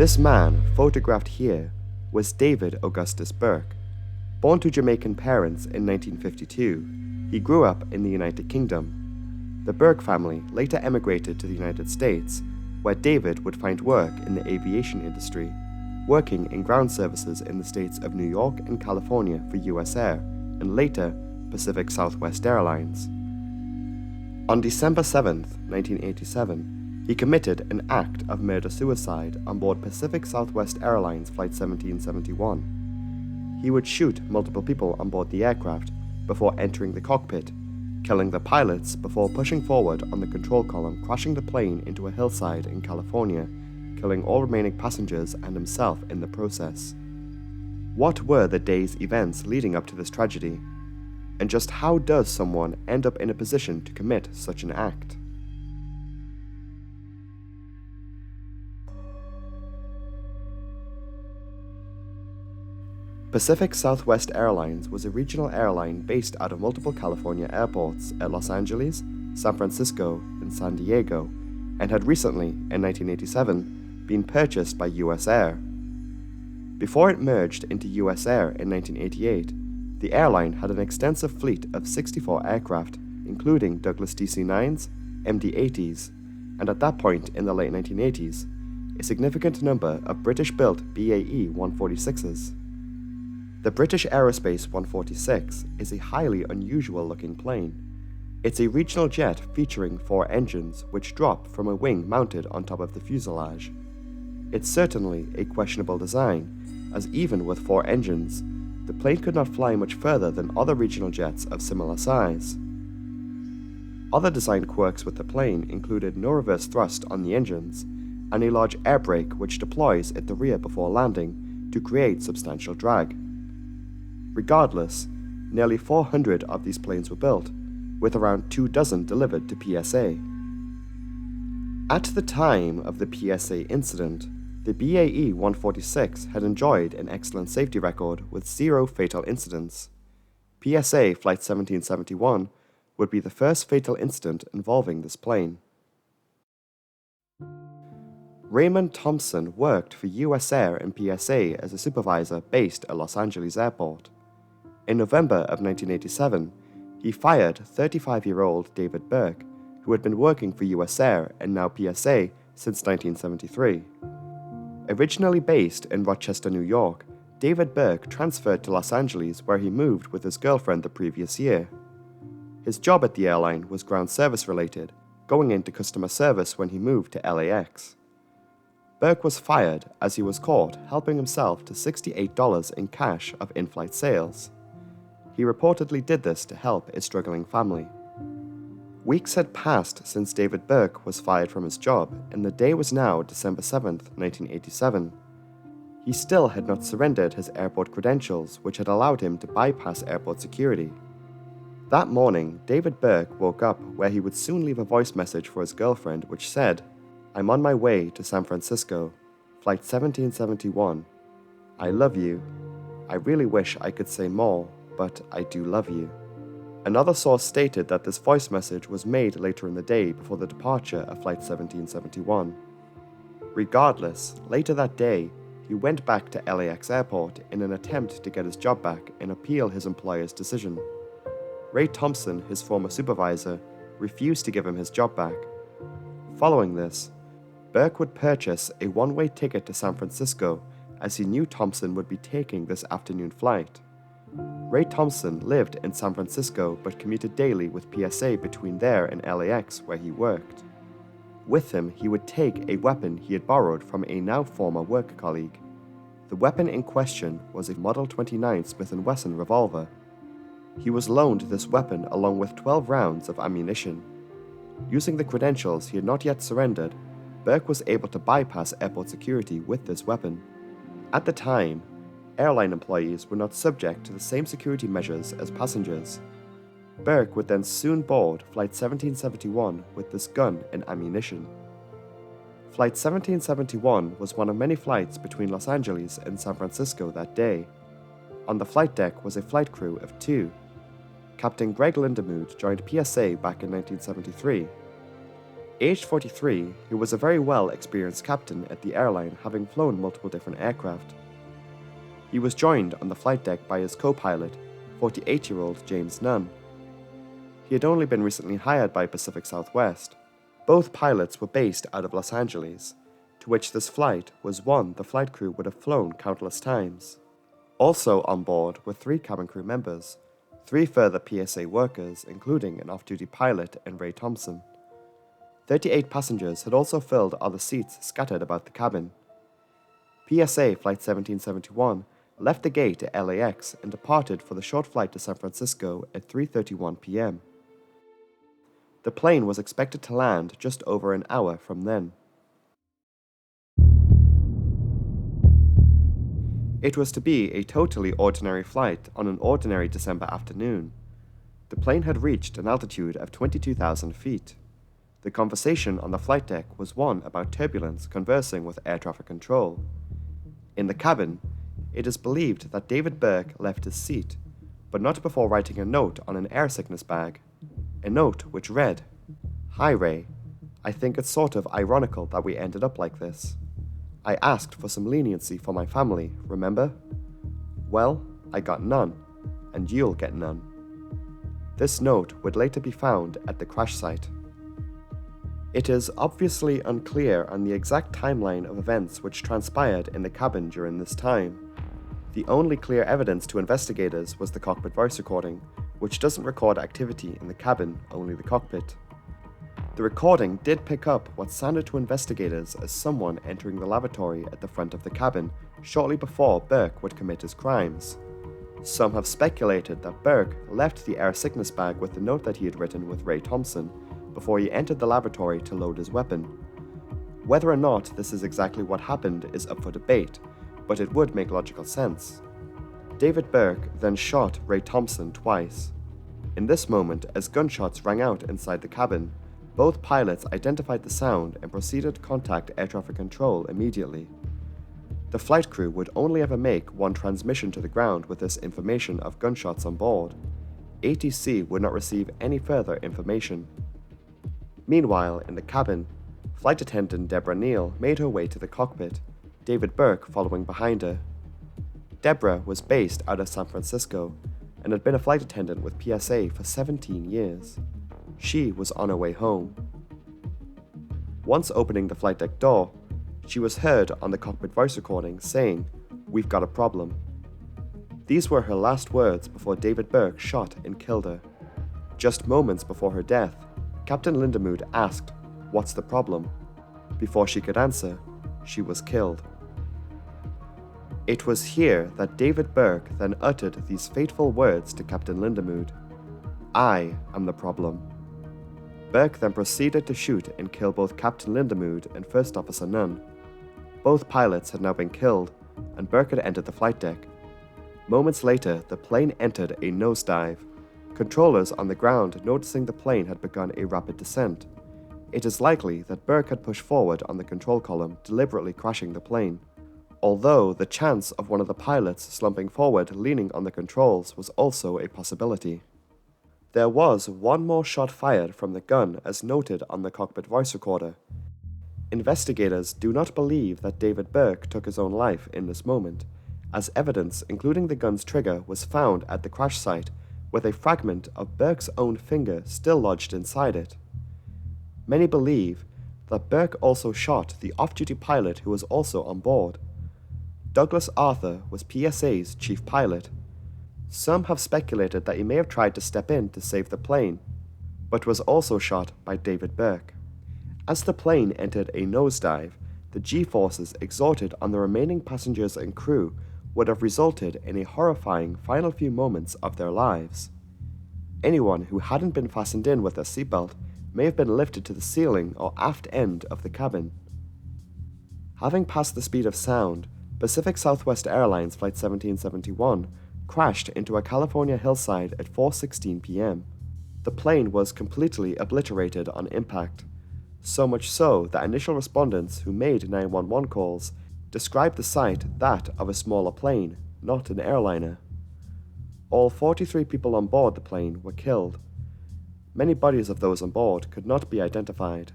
This man, photographed here, was David Augustus Burke. Born to Jamaican parents in 1952, he grew up in the United Kingdom. The Burke family later emigrated to the United States, where David would find work in the aviation industry, working in ground services in the states of New York and California for US Air, and later Pacific Southwest Airlines. On December 7, 1987, he committed an act of murder-suicide on board Pacific Southwest Airlines Flight 1771. He would shoot multiple people on board the aircraft before entering the cockpit, killing the pilots before pushing forward on the control column, crashing the plane into a hillside in California, killing all remaining passengers and himself in the process. What were the day's events leading up to this tragedy? And just how does someone end up in a position to commit such an act? Pacific Southwest Airlines was a regional airline based out of multiple California airports at Los Angeles, San Francisco, and San Diego, and had recently, in 1987, been purchased by US Air. Before it merged into US Air in 1988, the airline had an extensive fleet of 64 aircraft, including Douglas DC-9s, MD-80s, and at that point in the late 1980s, a significant number of British-built BAE 146s. The British Aerospace 146 is a highly unusual-looking plane. It's a regional jet featuring 4 engines which drop from a wing mounted on top of the fuselage. It's certainly a questionable design, as even with 4 engines, the plane could not fly much further than other regional jets of similar size. Other design quirks with the plane included no reverse thrust on the engines, and a large air brake which deploys at the rear before landing to create substantial drag. Regardless, nearly 400 of these planes were built, with around 24 delivered to PSA. At the time of the PSA incident, the BAE 146 had enjoyed an excellent safety record with 0 fatal incidents. PSA Flight 1771 would be the first fatal incident involving this plane. Raymond Thompson worked for US Air and PSA as a supervisor based at Los Angeles Airport. In November of 1987, he fired 35-year-old David Burke, who had been working for US Air and now PSA since 1973. Originally based in Rochester, New York, David Burke transferred to Los Angeles where he moved with his girlfriend the previous year. His job at the airline was ground service related, going into customer service when he moved to LAX. Burke was fired as he was caught helping himself to $68 in cash of in-flight sales. He reportedly did this to help his struggling family. Weeks had passed since David Burke was fired from his job, and the day was now December 7, 1987. He still had not surrendered his airport credentials, which had allowed him to bypass airport security. That morning, David Burke woke up where he would soon leave a voice message for his girlfriend which said, "I'm on my way to San Francisco, Flight 1771. I love you. I really wish I could say more, but I do love you." Another source stated that this voice message was made later in the day before the departure of Flight 1771. Regardless, later that day, he went back to LAX Airport in an attempt to get his job back and appeal his employer's decision. Ray Thompson, his former supervisor, refused to give him his job back. Following this, Burke would purchase a one-way ticket to San Francisco as he knew Thompson would be taking this afternoon flight. Ray Thompson lived in San Francisco but commuted daily with PSA between there and LAX where he worked. With him, he would take a weapon he had borrowed from a now former work colleague. The weapon in question was a Model 29 Smith & Wesson revolver. He was loaned this weapon along with 12 rounds of ammunition. Using the credentials he had not yet surrendered, Burke was able to bypass airport security with this weapon. At the time, airline employees were not subject to the same security measures as passengers. Burke would then soon board Flight 1771 with this gun and ammunition. Flight 1771 was one of many flights between Los Angeles and San Francisco that day. On the flight deck was a flight crew of 2. Captain Greg Lindemood joined PSA back in 1973. Aged 43, he was a very well-experienced captain at the airline, having flown multiple different aircraft. He was joined on the flight deck by his co-pilot, 48-year-old James Nunn. He had only been recently hired by Pacific Southwest. Both pilots were based out of Los Angeles, to which this flight was one the flight crew would have flown countless times. Also on board were 3 cabin crew members, 3 further PSA workers, including an off-duty pilot and Ray Thompson. 38 passengers had also filled other seats scattered about the cabin. PSA Flight 1771 left the gate at LAX and departed for the short flight to San Francisco at 3:31 p.m. The plane was expected to land just over an hour from then. It was to be a totally ordinary flight on an ordinary December afternoon. The plane had reached an altitude of 22,000 feet. The conversation on the flight deck was one about turbulence conversing with air traffic control. In the cabin, it is believed that David Burke left his seat, but not before writing a note on an air sickness bag. A note which read, "Hi Ray, I think it's sort of ironical that we ended up like this. I asked for some leniency for my family, remember? Well, I got none, and you'll get none." This note would later be found at the crash site. It is obviously unclear on the exact timeline of events which transpired in the cabin during this time. The only clear evidence to investigators was the cockpit voice recording, which doesn't record activity in the cabin, only the cockpit. The recording did pick up what sounded to investigators as someone entering the lavatory at the front of the cabin shortly before Burke would commit his crimes. Some have speculated that Burke left the air sickness bag with the note that he had written with Ray Thompson before he entered the lavatory to load his weapon. Whether or not this is exactly what happened is up for debate, but it would make logical sense. David Burke then shot Ray Thompson twice. In this moment, as gunshots rang out inside the cabin, both pilots identified the sound and proceeded to contact air traffic control immediately. The flight crew would only ever make one transmission to the ground with this information of gunshots on board. ATC would not receive any further information. Meanwhile, in the cabin, flight attendant Deborah Neal made her way to the cockpit, David Burke following behind her. Deborah was based out of San Francisco and had been a flight attendant with PSA for 17 years. She was on her way home. Once opening the flight deck door, she was heard on the cockpit voice recording saying, "We've got a problem." These were her last words before David Burke shot and killed her. Just moments before her death, Captain Lindemood asked, "What's the problem?" Before she could answer, she was killed. It was here that David Burke then uttered these fateful words to Captain Lindemood, "I am the problem." Burke then proceeded to shoot and kill both Captain Lindemood and First Officer Nunn. Both pilots had now been killed, and Burke had entered the flight deck. Moments later, the plane entered a nosedive. Controllers on the ground noticing the plane had begun a rapid descent. It is likely that Burke had pushed forward on the control column, deliberately crashing the plane. Although the chance of one of the pilots slumping forward leaning on the controls was also a possibility. There was one more shot fired from the gun as noted on the cockpit voice recorder. Investigators do not believe that David Burke took his own life in this moment, as evidence including the gun's trigger was found at the crash site with a fragment of Burke's own finger still lodged inside it. Many believe that Burke also shot the off-duty pilot who was also on board. Douglas Arthur was PSA's chief pilot. Some have speculated that he may have tried to step in to save the plane, but was also shot by David Burke. As the plane entered a nosedive, the G-forces exerted on the remaining passengers and crew would have resulted in a horrifying final few moments of their lives. Anyone who hadn't been fastened in with a seatbelt may have been lifted to the ceiling or aft end of the cabin. Having passed the speed of sound, Pacific Southwest Airlines Flight 1771 crashed into a California hillside at 4:16 p.m. The plane was completely obliterated on impact, so much so that initial respondents who made 911 calls described the site that of a smaller plane, not an airliner. All 43 people on board the plane were killed. Many bodies of those on board could not be identified.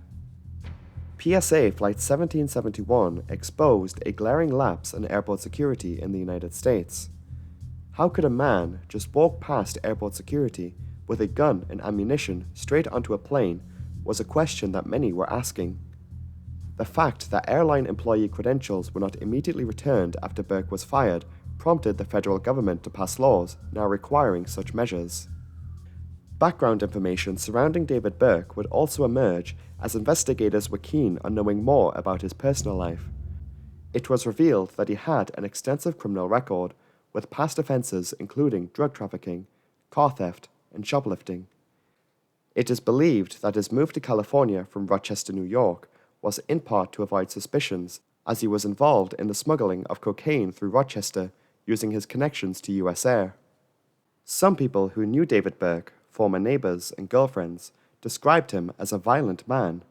PSA Flight 1771 exposed a glaring lapse in airport security in the United States. How could a man just walk past airport security with a gun and ammunition straight onto a plane was a question that many were asking. The fact that airline employee credentials were not immediately returned after Burke was fired prompted the federal government to pass laws now requiring such measures. Background information surrounding David Burke would also emerge as investigators were keen on knowing more about his personal life. It was revealed that he had an extensive criminal record, with past offenses including drug trafficking, car theft, and shoplifting. It is believed that his move to California from Rochester, New York, was in part to avoid suspicions, as he was involved in the smuggling of cocaine through Rochester using his connections to US Air. Some people who knew David Burke, former neighbors and girlfriends, described him as a violent man.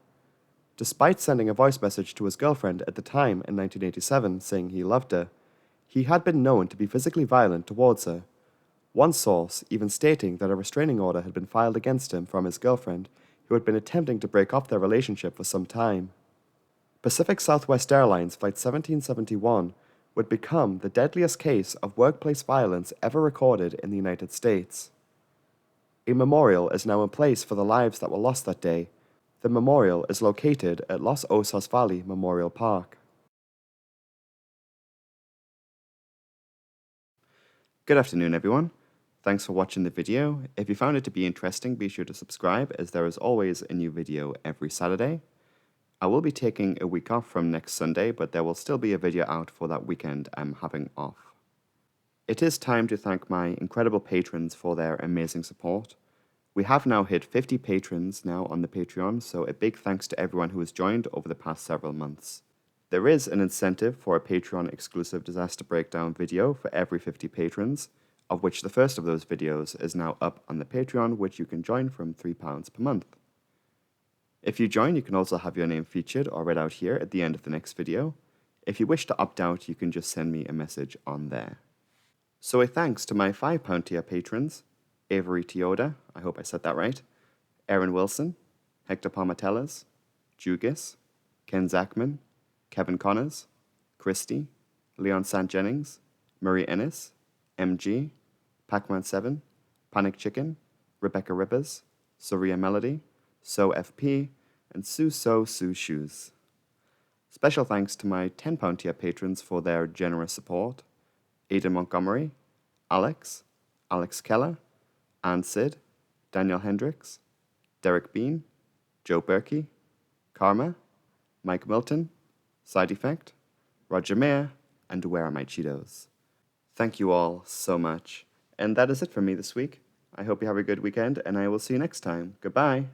Despite sending a voice message to his girlfriend at the time in 1987 saying he loved her, he had been known to be physically violent towards her. One source even stating that a restraining order had been filed against him from his girlfriend, who had been attempting to break off their relationship for some time. Pacific Southwest Airlines Flight 1771 would become the deadliest case of workplace violence ever recorded in the United States. A memorial is now in place for the lives that were lost that day. The memorial is located at Los Osos Valley Memorial Park. Good afternoon, everyone. Thanks for watching the video. If you found it to be interesting, be sure to subscribe, as there is always a new video every Saturday. I will be taking a week off from next Sunday, but there will still be a video out for that weekend I'm having off. It is time to thank my incredible patrons for their amazing support. We have now hit 50 patrons now on the Patreon, so a big thanks to everyone who has joined over the past several months. There is an incentive for a Patreon-exclusive disaster breakdown video for every 50 patrons, of which the first of those videos is now up on the Patreon, which you can join from £3 per month. If you join, you can also have your name featured or read out here at the end of the next video. If you wish to opt out, you can just send me a message on there. So a thanks to my £5 tier patrons: Avery Tioda, I hope I said that right, Aaron Wilson, Hector Palmatellas, Jugis, Ken Zachman, Kevin Connors, Christy, Leon Sant Jennings, Marie Ennis, MG, Pacman7, Panic Chicken, Rebecca Rippers, Soria Melody, So FP, and Sue Shoes. Special thanks to my £10 tier patrons for their generous support: Aidan Montgomery, Alex Keller, Ann Sid, Daniel Hendricks, Derek Bean, Joe Berkey, Karma, Mike Milton, Side Effect, Roger Mayer, and Where Are My Cheetos? Thank you all so much. And that is it from me this week. I hope you have a good weekend, and I will see you next time. Goodbye.